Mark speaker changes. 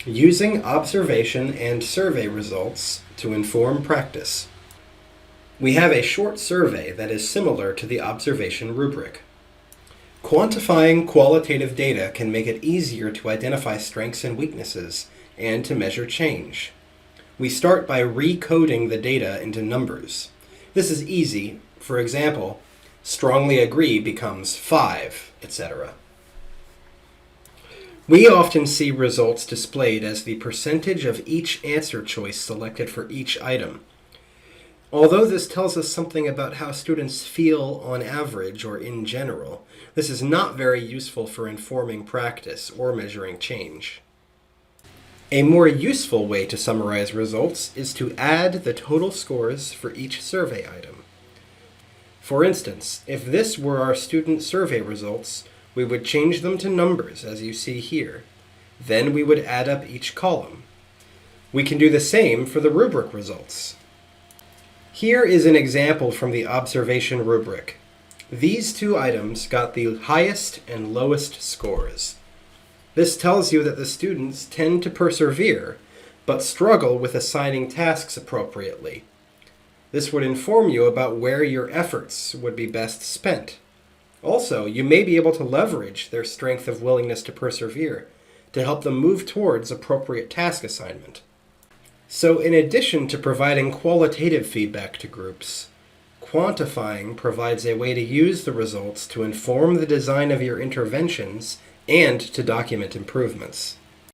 Speaker 1: Using observation and survey results to inform practice. We have a short survey that is similar to the observation rubric. Quantifying qualitative data can make it easier to identify strengths and weaknesses and to measure change. We start by recoding the data into numbers. This is easy. For example, strongly agree becomes 5, etc. We often see results displayed as the percentage of each answer choice selected for each item. Although this tells us something about how students feel on average or in general, this is not very useful for informing practice or measuring change. A more useful way to summarize results is to add the total scores for each survey item. For instance, if this were our student survey results, we would change them to numbers, as you see here. Then we would add up each column. We can do the same for the rubric results. Here is an example from the observation rubric. These two items got the highest and lowest scores. This tells you that the students tend to persevere, but struggle with assigning tasks appropriately. This would inform you about where your efforts would be best spent. Also, you may be able to leverage their strength of willingness to persevere to help them move towards appropriate task assignment. So in addition to providing qualitative feedback to groups, quantifying provides a way to use the results to inform the design of your interventions and to document improvements.